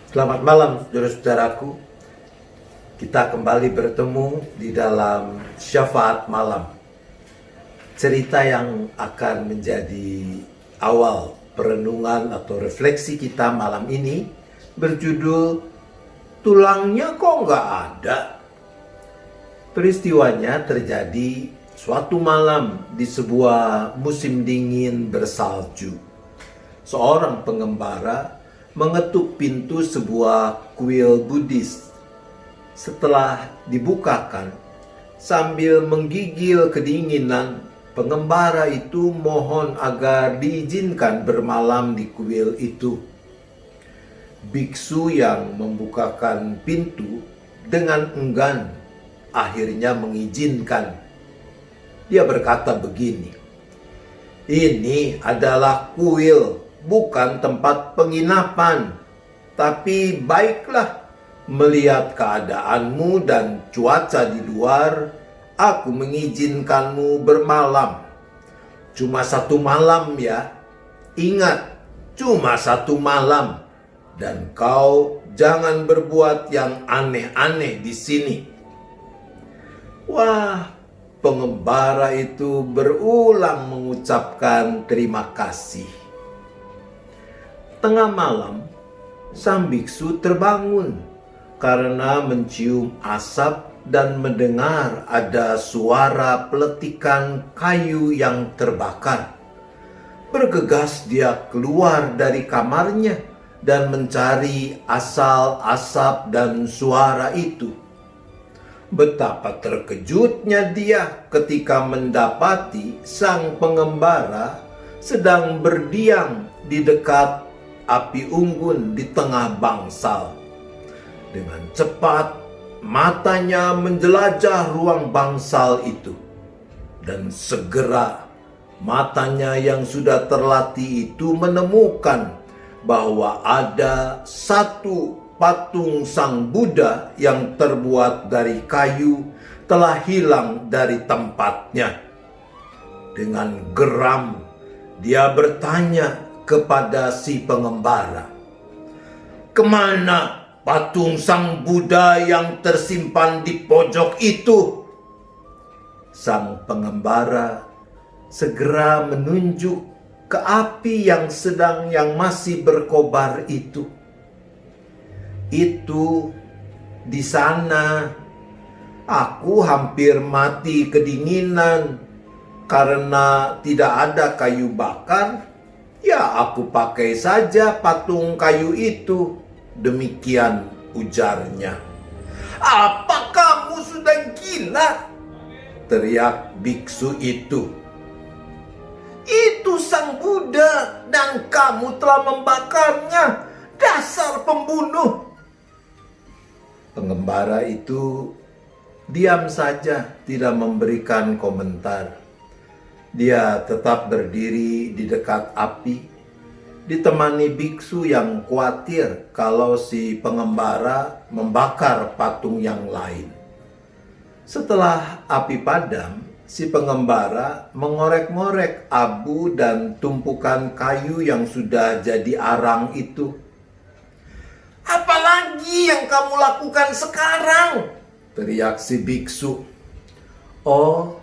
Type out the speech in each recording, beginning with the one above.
Selamat malam, saudara-saudaraku. Kita kembali bertemu di dalam Syafaat Malam. Cerita yang akan menjadi awal perenungan atau refleksi kita malam ini berjudul Tulangnya Kok Nggak Ada. Peristiwanya terjadi suatu malam di sebuah musim dingin bersalju. Seorang pengembara mengetuk pintu sebuah kuil Buddhis. Setelah dibukakan, sambil menggigil kedinginan, pengembara itu mohon agar diizinkan bermalam di kuil itu. Biksu yang membukakan pintu dengan enggan akhirnya mengizinkan. Dia berkata begini, "Ini adalah kuil, bukan tempat penginapan. Tapi baiklah, melihat keadaanmu dan cuaca di luar, aku mengizinkanmu bermalam. Cuma satu malam ya. Ingat, cuma satu malam. Dan kau jangan berbuat yang aneh-aneh di sini." Wah, pengembara itu berulang mengucapkan terima kasih. Tengah malam, sang biksu terbangun karena mencium asap dan mendengar ada suara peletikan kayu yang terbakar. Bergegas dia keluar dari kamarnya dan mencari asal asap dan suara itu. Betapa terkejutnya dia ketika mendapati sang pengembara sedang berdiam di dekat api unggun di tengah bangsal. Dengan cepat, matanya menjelajah ruang bangsal itu. Dan segera, matanya yang sudah terlatih itu menemukan bahwa ada satu patung Sang Buddha yang terbuat dari kayu telah hilang dari tempatnya. Dengan geram, dia bertanya kepada si pengembara, "Kemana patung Sang Buddha yang tersimpan di pojok itu?" Sang pengembara segera menunjuk ke api yang masih berkobar itu. "Itu di sana. Aku hampir mati kedinginan karena tidak ada kayu bakar. Ya, aku pakai saja patung kayu itu." Demikian ujarnya. "Apa kamu sudah gila?" teriak biksu itu. "Itu Sang Buddha dan kamu telah membakarnya. Dasar pembunuh!" Pengembara itu diam saja, tidak memberikan komentar. Dia tetap berdiri di dekat api, ditemani biksu yang khawatir kalau si pengembara membakar patung yang lain. Setelah api padam, si pengembara mengorek-ngorek abu dan tumpukan kayu yang sudah jadi arang itu. "Apalagi yang kamu lakukan sekarang?" teriak si biksu. "Oh,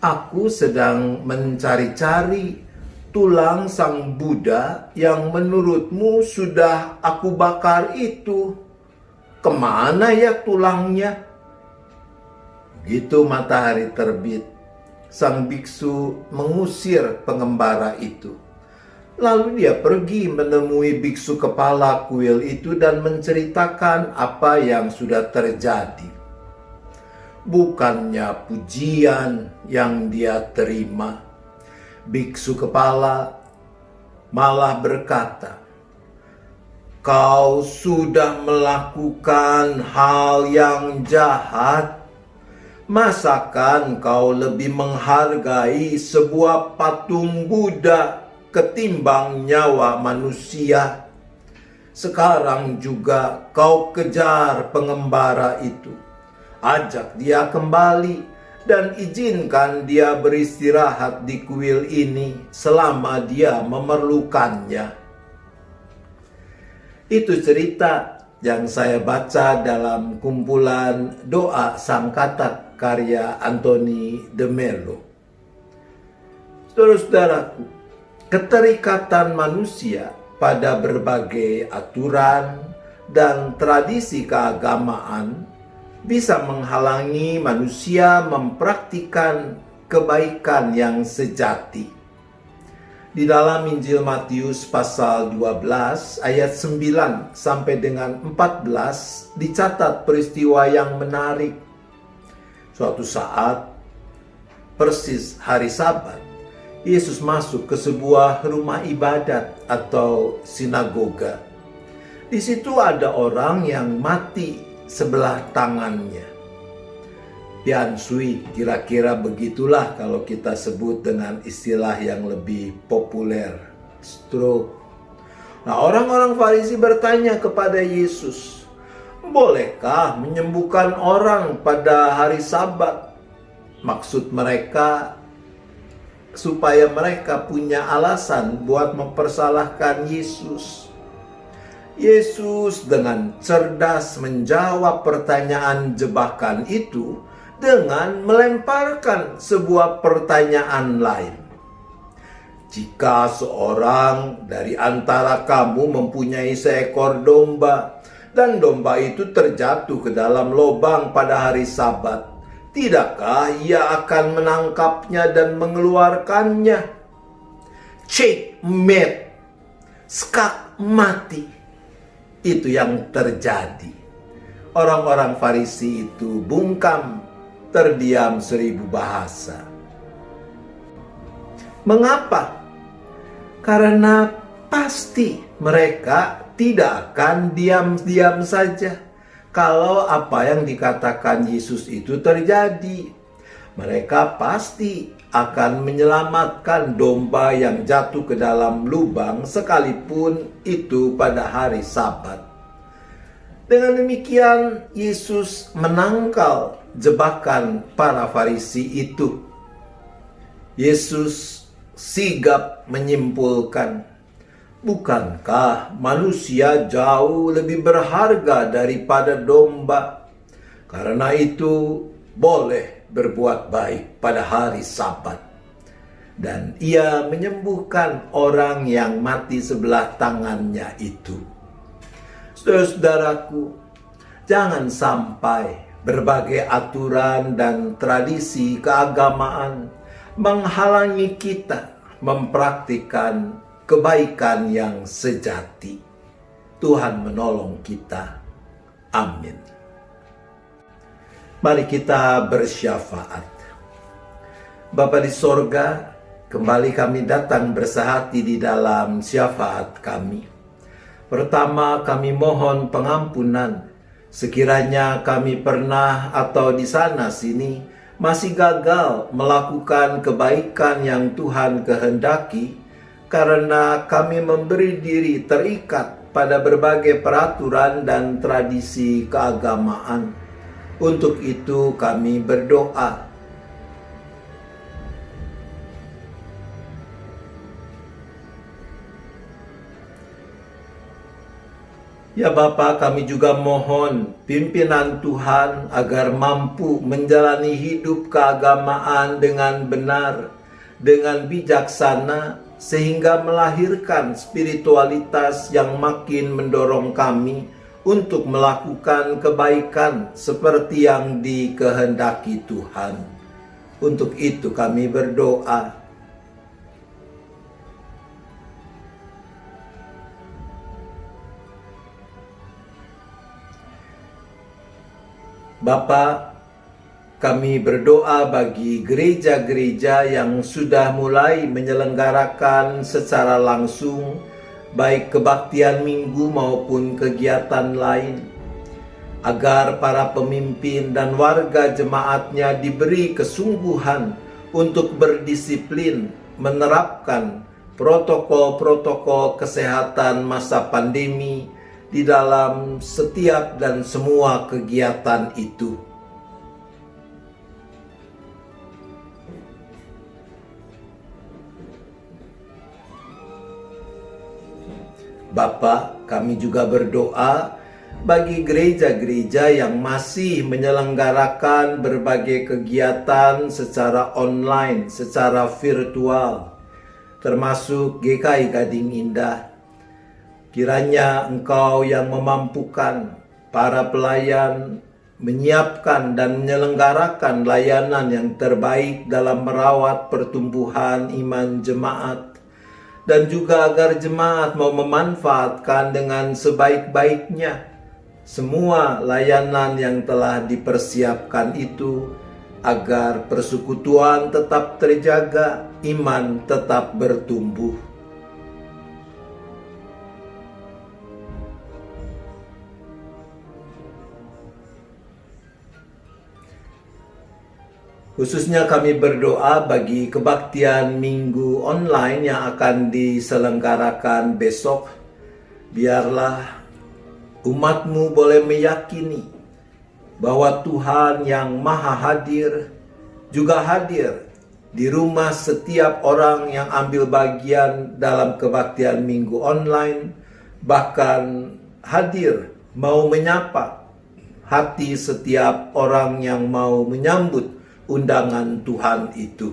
aku sedang mencari-cari tulang Sang Buddha yang menurutmu sudah aku bakar itu. Kemana ya tulangnya?" Begitu matahari terbit, sang biksu mengusir pengembara itu. Lalu dia pergi menemui biksu kepala kuil itu dan menceritakan apa yang sudah terjadi. Bukannya pujian yang dia terima, biksu kepala malah berkata, "Kau sudah melakukan hal yang jahat. Masakan kau lebih menghargai sebuah patung Buddha ketimbang nyawa manusia? Sekarang juga kau kejar pengembara itu. Ajak dia kembali dan izinkan dia beristirahat di kuil ini selama dia memerlukannya." Itu cerita yang saya baca dalam kumpulan doa Sang Katak karya Anthony de Mello. Saudara-saudaraku, keterikatan manusia pada berbagai aturan dan tradisi keagamaan bisa menghalangi manusia mempraktikkan kebaikan yang sejati. Di dalam Injil Matius pasal 12 ayat 9 sampai dengan 14 dicatat peristiwa yang menarik. Suatu saat, persis hari Sabat, Yesus masuk ke sebuah rumah ibadat atau sinagoga. Di situ ada orang yang mati sebelah tangannya. Pian Sui, kira-kira begitulah kalau kita sebut dengan istilah yang lebih populer, stroke. Nah, orang-orang Farisi bertanya kepada Yesus, bolehkah menyembuhkan orang pada hari Sabat? Maksud mereka supaya mereka punya alasan buat mempersalahkan Yesus. Yesus dengan cerdas menjawab pertanyaan jebakan itu dengan melemparkan sebuah pertanyaan lain. Jika seorang dari antara kamu mempunyai seekor domba, dan domba itu terjatuh ke dalam lubang pada hari Sabat, tidakkah ia akan menangkapnya dan mengeluarkannya? Checkmate, skak mati. Itu yang terjadi. Orang-orang Farisi itu bungkam, terdiam 1000 bahasa. Mengapa? Karena pasti mereka tidak akan diam-diam saja kalau apa yang dikatakan Yesus itu terjadi. Mereka pasti akan menyelamatkan domba yang jatuh ke dalam lubang sekalipun itu pada hari Sabat. Dengan demikian, Yesus menangkal jebakan para Farisi itu. Yesus sigap menyimpulkan, bukankah manusia jauh lebih berharga daripada domba? Karena itu boleh berbuat baik pada hari Sabat. Dan ia menyembuhkan orang yang mati sebelah tangannya itu. Saudara-saudaraku, jangan sampai berbagai aturan dan tradisi keagamaan menghalangi kita mempraktikkan kebaikan yang sejati. Tuhan menolong kita. Amin. Mari kita bersyafaat. Bapa di sorga, kembali kami datang bersehati di dalam syafaat kami. Pertama, kami mohon pengampunan sekiranya kami pernah atau di sana sini masih gagal melakukan kebaikan yang Tuhan kehendaki karena kami memberi diri terikat pada berbagai peraturan dan tradisi keagamaan. Untuk itu kami berdoa. Ya Bapa, kami juga mohon pimpinan Tuhan agar mampu menjalani hidup keagamaan dengan benar, dengan bijaksana, sehingga melahirkan spiritualitas yang makin mendorong kami untuk melakukan kebaikan seperti yang dikehendaki Tuhan. Untuk itu kami berdoa. Bapa, kami berdoa bagi gereja-gereja yang sudah mulai menyelenggarakan secara langsung baik kebaktian minggu maupun kegiatan lain, agar para pemimpin dan warga jemaatnya diberi kesungguhan untuk berdisiplin menerapkan protokol-protokol kesehatan masa pandemi di dalam setiap dan semua kegiatan itu. Bapa, kami juga berdoa bagi gereja-gereja yang masih menyelenggarakan berbagai kegiatan secara online, secara virtual, termasuk GKI Gading Indah. Kiranya Engkau yang memampukan para pelayan menyiapkan dan menyelenggarakan layanan yang terbaik dalam merawat pertumbuhan iman jemaat, dan juga agar jemaat mau memanfaatkan dengan sebaik-baiknya semua layanan yang telah dipersiapkan itu, agar persekutuan tetap terjaga, iman tetap bertumbuh. Khususnya kami berdoa bagi kebaktian minggu online yang akan diselenggarakan besok. Biarlah umatmu boleh meyakini bahwa Tuhan yang Maha Hadir juga hadir di rumah setiap orang yang ambil bagian dalam kebaktian minggu online, bahkan hadir mau menyapa hati setiap orang yang mau menyambut undangan Tuhan itu.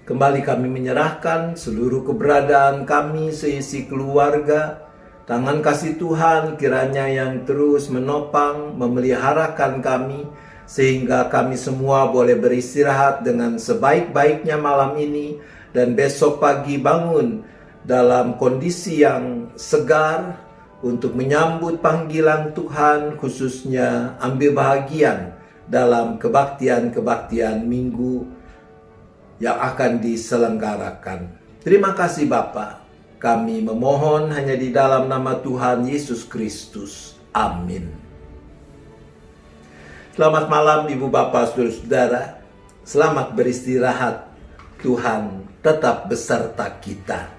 Kembali kami menyerahkan seluruh keberadaan kami seisi keluarga. Tangan kasih Tuhan kiranya yang terus menopang, memeliharakan kami, sehingga kami semua boleh beristirahat dengan sebaik-baiknya malam ini, dan besok pagi bangun dalam kondisi yang segar untuk menyambut panggilan Tuhan, khususnya ambil bahagian dalam kebaktian-kebaktian minggu yang akan diselenggarakan. Terima kasih Bapa. Kami memohon hanya di dalam nama Tuhan Yesus Kristus. Amin. Selamat malam Ibu Bapak Saudara-saudara. Selamat beristirahat. Tuhan tetap beserta kita.